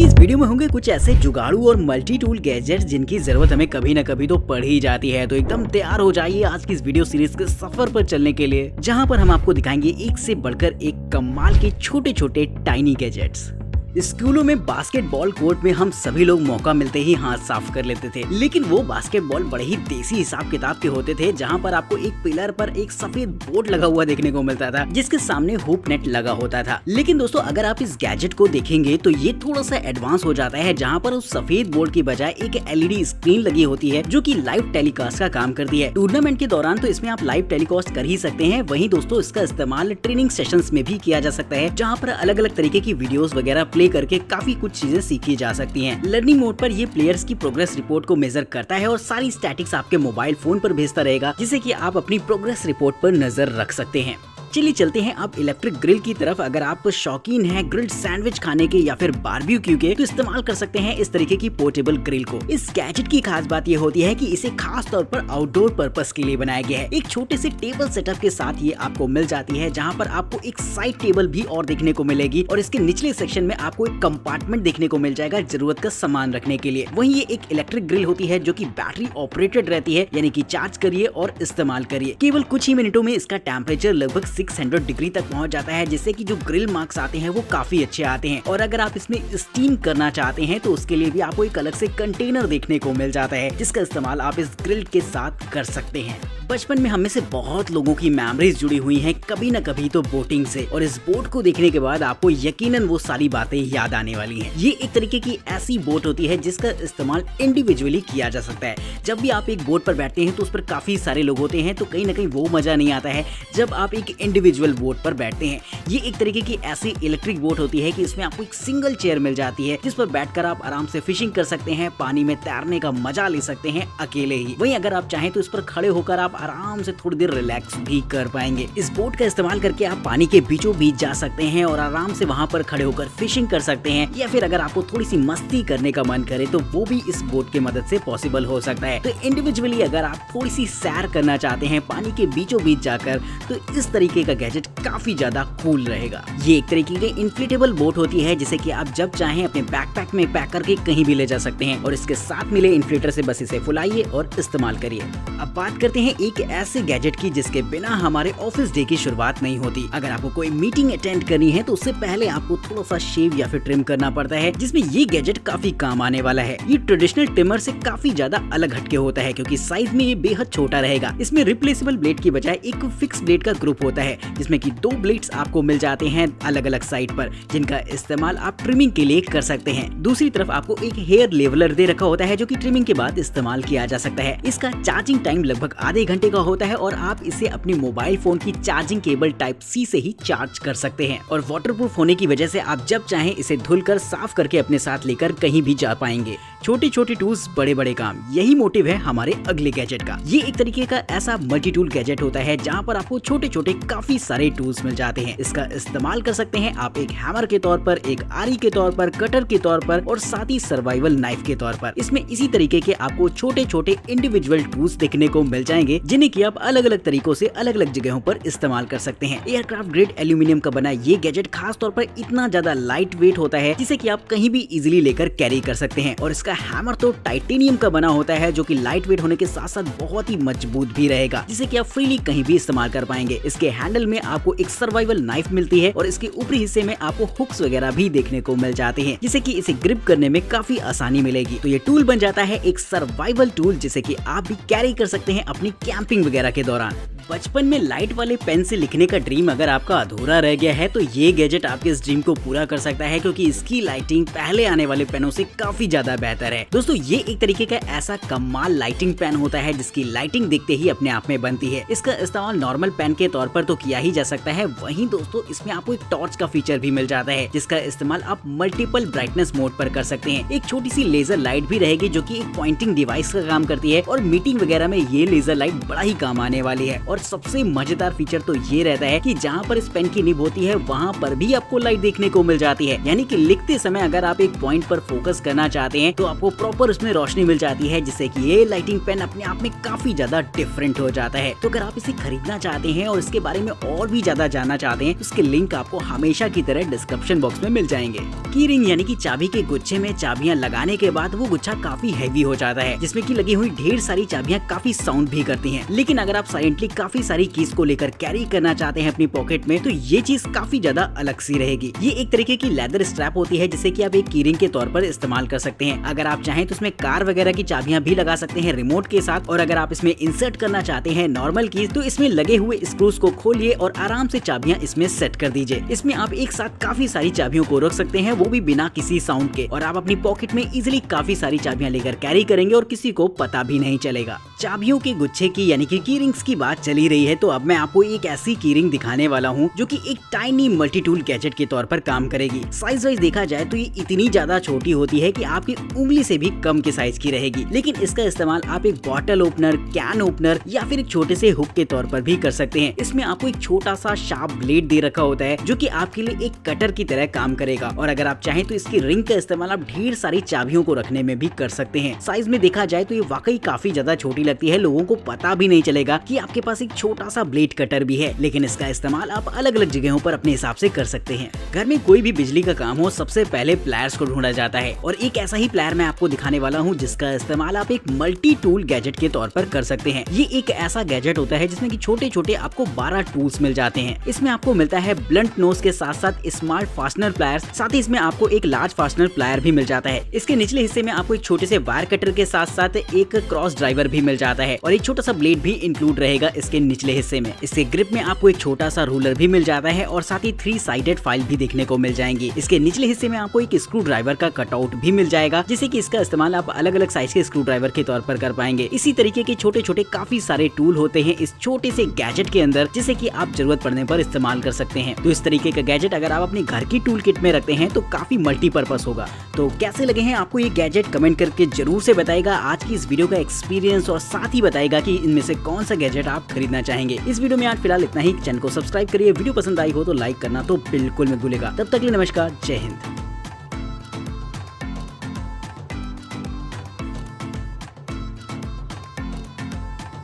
की इस वीडियो में होंगे कुछ ऐसे जुगाड़ू और मल्टी टूल गैजेट्स जिनकी जरूरत हमें कभी न कभी तो पड़ ही जाती है। तो एकदम तैयार हो जाइए आज की इस वीडियो सीरीज के सफर पर चलने के लिए, जहां पर हम आपको दिखाएंगे एक से बढ़कर एक कमाल के छोटे छोटे टाइनी गैजेट्स। स्कूलों में बास्केटबॉल कोर्ट में हम सभी लोग मौका मिलते ही हाथ साफ कर लेते थे, लेकिन वो बास्केटबॉल बड़े ही देसी हिसाब किताब के होते थे, जहां पर आपको एक पिलर पर एक सफेद बोर्ड लगा हुआ देखने को मिलता था जिसके सामने हुप नेट लगा होता था। लेकिन दोस्तों अगर आप इस गैजेट को देखेंगे तो ये थोड़ा सा एडवांस हो जाता है, जहां पर उस सफेद बोर्ड की बजाय एक एलईडी स्क्रीन लगी होती है जो कि लाइव टेलीकास्ट का काम करती है। टूर्नामेंट के दौरान तो इसमें आप लाइव टेलीकास्ट कर ही सकते हैं, वहीं दोस्तों इसका इस्तेमाल ट्रेनिंग सेशंस में भी किया जा सकता है, जहां पर अलग अलग तरीके की वीडियोस वगैरह प्ले करके काफी कुछ चीजें सीखी जा सकती हैं। लर्निंग मोड पर ये प्लेयर्स की प्रोग्रेस रिपोर्ट को मेजर करता है और सारी स्टैटिक्स आपके मोबाइल फोन पर भेजता रहेगा, जिससे कि आप अपनी प्रोग्रेस रिपोर्ट पर नजर रख सकते हैं। चलिए चलते हैं आप इलेक्ट्रिक ग्रिल की तरफ। अगर आप शौकीन हैं ग्रिल्ड सैंडविच खाने के या फिर बारबेक्यू के, तो इस्तेमाल कर सकते हैं इस तरीके की पोर्टेबल ग्रिल को। इस गैजेट की खास बात ये होती है कि इसे खास तौर पर आउटडोर पर्पस के लिए बनाया गया है। एक छोटे से टेबल सेटअप के साथ ये आपको मिल जाती है, जहां पर आपको एक साइड टेबल भी और देखने को मिलेगी और इसके निचले सेक्शन में आपको एक कंपार्टमेंट देखने को मिल जाएगा जरूरत का सामान रखने के लिए। वहीं ये एक इलेक्ट्रिक ग्रिल होती है जो की बैटरी ऑपरेटेड रहती है, यानी कि चार्ज करिए और इस्तेमाल करिए। केवल कुछ ही मिनटों में इसका टेम्परेचर लगभग 600 डिग्री पहुंच जाता है, जिससे कि जो ग्रिल मार्क्स आते हैं वो काफी अच्छे आते हैं। और अगर आप इसमें स्टीम करना चाहते हैं तो उसके लिए भी आपको एक अलग से कंटेनर देखने को मिल जाता है, जिसका इस्तेमाल आप इस ग्रिल के साथ कर सकते हैं। बचपन में हम में से बहुत लोगों की मेमोरीज जुड़ी हुई हैं कभी न कभी तो बोटिंग से, और इस बोट को देखने के बाद आपको यकीनन वो सारी बातें याद आने वाली हैं। ये एक तरीके की ऐसी बोट होती है जिसका इस्तेमाल इंडिविजुअली किया जा सकता है। जब भी आप एक बोट पर बैठते हैं तो उस पर काफी सारे लोग होते हैं, तो कहीं ना कहीं वो मजा नहीं आता है जब आप एक इंडिविजुअल बोट पर बैठते हैं। ये एक तरीके की ऐसी इलेक्ट्रिक बोट होती है कि इसमें आपको एक सिंगल चेयर मिल जाती है, जिस पर बैठकर आप आराम से फिशिंग कर सकते हैं, पानी में तैरने का मजा ले सकते हैं अकेले ही। वहीं अगर आप चाहें तो इस पर खड़े होकर आप आराम से थोड़ी देर रिलैक्स भी कर पाएंगे। इस बोट का इस्तेमाल करके आप पानी के बीचों बीच जा सकते हैं और आराम से वहां पर खड़े होकर फिशिंग कर सकते हैं, या फिर अगर आपको थोड़ी सी मस्ती करने का मन करे तो वो भी इस बोट की मदद से पॉसिबल हो सकता है। तो इंडिविजुअली अगर आप थोड़ी सी सैर करना चाहते हैं पानी के बीचों बीच जाकर, तो इस तरीके का गैजेट काफी ज्यादा कूल रहेगा। ये एक तरीके की इन्फ्लेटेबल बोट होती है जिसे कि आप जब चाहें अपने बैकपैक में पैक करके कहीं भी ले जा सकते हैं, और इसके साथ मिले इन्फ्लेटर से बस इसे फुलाइए और इस्तेमाल करिए। अब बात करते हैं एक ऐसे गैजेट की जिसके बिना हमारे ऑफिस डे की शुरुआत नहीं होती। अगर आपको कोई मीटिंग अटेंड करनी है तो उससे पहले आपको थोड़ा सा शेव या फिर ट्रिम करना पड़ता है, जिसमें ये गैजेट काफी काम आने वाला है। ये ट्रेडिशनल ट्रिमर से काफी ज्यादा अलग हटके होता है, क्योंकि साइज में ये बेहद छोटा रहेगा। इसमें रिप्लेसेबल ब्लेड की बजाय एक फिक्स ब्लेड का ग्रुप होता है, जिसमें कि 2 ब्लेड्स आपको मिल जाते हैं अलग अलग साइड पर, जिनका इस्तेमाल आप ट्रिमिंग के लिए कर सकते हैं। दूसरी तरफ आपको एक हेयर लेवलर दे रखा होता है जो कि ट्रिमिंग के बाद इस्तेमाल किया जा सकता है। इसका चार्जिंग टाइम लगभग आधे घंटे का होता है और आप इसे अपनी मोबाइल फोन की चार्जिंग केबल टाइप सी से ही चार्ज कर सकते हैं, और वाटरप्रूफ होने की वजह से आप जब चाहें इसे धुलकर साफ करके अपने साथ लेकर कहीं भी जा पाएंगे। छोटे छोटे टूल्स बड़े बड़े काम, यही मोटिव है हमारे अगले गैजेट का। ये एक तरीके का ऐसा मल्टी टूल गैजेट होता है जहां पर आपको छोटे छोटे काफी सारे टूल्स मिल जाते हैं। इसका इस्तेमाल कर सकते हैं आप एक हैमर के तौर पर, एक आरी के तौर पर, कटर के तौर पर और साथ ही सर्वाइवल नाइफ के तौर पर। इसमें इसी तरीके के आपको छोटे छोटे इंडिविजुअल टूल्स देखने को मिल जाएंगे, जिन्हें कि आप अलग अलग तरीकों से अलग अलग जगहों पर इस्तेमाल कर सकते हैं। एयरक्राफ्ट ग्रेड एल्यूमिनियम का बना ये गैजेट खास तौर पर इतना ज्यादा लाइट वेट होता है जिसे कि आप कहीं भी इजीली लेकर कैरी कर सकते हैं, और इसका हैमर तो टाइटेनियम का बना होता है जो कि लाइट वेट होने के साथ साथ बहुत ही मजबूत भी रहेगा, जिसे कि आप फ्रीली कहीं भी इस्तेमाल कर पाएंगे। इसके हैंडल में आपको एक सर्वाइवल नाइफ मिलती है और इसके ऊपरी हिस्से में आपको हुक्स वगैरह भी देखने को मिल जाते हैं, जिसे कि इसे ग्रिप करने में काफी आसानी मिलेगी। तो ये टूल बन जाता है एक सर्वाइवल टूल, जिसे कि आप भी कैरी कर सकते हैं अपनी कैंपिंग वगैरह के दौरान। बचपन में लाइट वाले पेन से लिखने का ड्रीम अगर आपका अधूरा रह गया है तो ये गैजेट आपके इस ड्रीम को पूरा कर सकता है, क्योंकि इसकी लाइटिंग पहले आने वाले पेनों से काफी ज्यादा बेहतर है। दोस्तों ये एक तरीके का ऐसा कमाल लाइटिंग पेन होता है जिसकी लाइटिंग देखते ही अपने आप में बनती है। इसका इस्तेमाल नॉर्मल पेन के तौर पर तो किया ही जा सकता है, वहीं दोस्तों इसमें आपको एक टॉर्च का फीचर भी मिल जाता है, जिसका इस्तेमाल आप मल्टीपल ब्राइटनेस मोड पर कर सकते हैं। एक छोटी सी लेजर लाइट भी रहेगी जो कि एक पॉइंटिंग डिवाइस का काम करती है, और मीटिंग वगैरह में ये लेजर लाइट बड़ा ही काम आने वाली है। और सबसे मजेदार फीचर तो ये रहता है कि जहाँ पर इस पेन की निब होती है वहाँ पर भी आपको लाइट देखने को मिल जाती है, यानी कि लिखते समय अगर आप एक पॉइंट पर फोकस करना चाहते हैं तो आपको प्रॉपर उसमें रोशनी मिल जाती है, जिससे कि ये लाइटिंग पेन अपने आप में काफी ज्यादा डिफरेंट हो जाता है। तो अगर आप इसे खरीदना चाहते हैं और इसके बारे बारे में और भी ज्यादा जानना चाहते हैं, उसके लिंक आपको हमेशा की तरह डिस्क्रिप्शन बॉक्स में मिल जाएंगे। की रिंग यानी कि चाबी के गुच्छे में चाबियां लगाने के बाद वो गुच्छा काफी हैवी हो जाता है, जिसमें की लगी हुई ढेर सारी चाबियां काफी साउंड भी करती हैं। लेकिन अगर आप साइलेंटली काफी सारी कीज को लेकर कैरी करना चाहते हैं अपनी पॉकेट में, तो ये चीज काफी ज्यादा अलग सी रहेगी। ये एक तरीके की लेदर स्ट्रैप होती है, जिसे कि आप एक की रिंग के तौर पर इस्तेमाल कर सकते हैं। अगर आप चाहें तो इसमें कार वगैरह की चाबियां भी लगा सकते हैं रिमोट के साथ, और अगर आप इसमें इंसर्ट करना चाहते हैं नॉर्मल कीज, तो इसमें लगे हुए स्क्रूज को खोलिए और आराम से चाबियां इसमें सेट कर दीजिए। इसमें आप एक साथ काफी सारी चाबियों को रख सकते हैं, वो भी बिना किसी साउंड के, और आप अपनी पॉकेट में इजीली काफी सारी चाबियां लेकर कैरी करेंगे और किसी को पता भी नहीं चलेगा। चाबियों के गुच्छे की यानी कि की रिंग्स की बात चली रही है, तो अब मैं आपको एक ऐसी की रिंग दिखाने वाला हूँ जो कि एक टाइनी मल्टी टूल गैजेट के तौर पर काम करेगी। साइज वाइज देखा जाए तो ये इतनी ज्यादा छोटी होती है कि आपकी उंगली से भी कम के साइज की रहेगी, लेकिन इसका इस्तेमाल आप एक बॉटल ओपनर, कैन ओपनर या फिर एक छोटे से हुक के तौर पर भी कर सकते हैं। इसमें आपको एक छोटा सा शार्प ब्लेड दे रखा होता है, जो कि आपके लिए एक कटर की तरह काम करेगा। और अगर आप चाहें तो इसकी रिंग का इस्तेमाल आप ढेर सारी चाबियों को रखने में भी कर सकते हैं। साइज में देखा जाए तो ये वाकई काफी ज्यादा छोटी लगती है, लोगों को पता भी नहीं चलेगा कि आपके पास एक छोटा सा ब्लेड कटर भी है, लेकिन इसका इस्तेमाल आप अलग अलग जगहों पर अपने हिसाब से कर सकते हैं। घर में कोई भी बिजली का काम हो, सबसे पहले प्लायर्स को ढूंढा जाता है, और एक ऐसा ही प्लायर मैं आपको दिखाने वाला हूँ जिसका इस्तेमाल आप एक मल्टी टूल गैजेट के तौर पर कर सकते हैं। ये एक ऐसा गैजेट होता है जिसमें कि छोटे छोटे आपको 12 टूल्स मिल जाते हैं। इसमें आपको मिलता है ब्लंट नोज के साथ साथ स्मार्ट फास्टनर प्लायर्स, साथ ही इसमें आपको एक लार्ज फास्टनर प्लायर भी मिल जाता है। इसके निचले हिस्से में आपको एक छोटे से वायर कटर के साथ साथ एक क्रॉस ड्राइवर भी मिल जाता है, और एक छोटा सा ब्लेड भी इंक्लूड रहेगा इसके निचले हिस्से में। इसके ग्रिप में आपको एक छोटा सा रूलर भी मिल जाता है, और साथ ही 3 साइडेड फाइल भी देखने को मिल जाएंगी। इसके निचले हिस्से में आपको एक स्क्रू ड्राइवर का कटआउट भी मिल जाएगा, जिससे कि इसका इस्तेमाल आप अलग अलग साइज के स्क्रू ड्राइवर के तौर पर कर पाएंगे। इसी तरीके के छोटे छोटे काफी सारे टूल होते हैं इस छोटे से गैजेट के अंदर, जिसे कि आप जरूरत पड़ने पर इस्तेमाल कर सकते हैं। तो इस तरीके का गैजेट अगर आप अपने घर की टूल किट में रखते हैं तो काफी मल्टीपर्पज होगा। तो कैसे लगे हैं आपको ये गैजेट, कमेंट करके जरूर से बताइएगा आज की इस वीडियो का एक्सपीरियंस, और साथ ही बताइएगा कि इनमें से कौन सा गैजेट आप खरीदना चाहेंगे। इस वीडियो में आज फिलहाल इतना ही। चैनल को सब्सक्राइब करिए, वीडियो पसंद आई हो तो लाइक करना तो बिल्कुल मत भूलिएगा। तब तक के लिए नमस्कार, जय हिंद।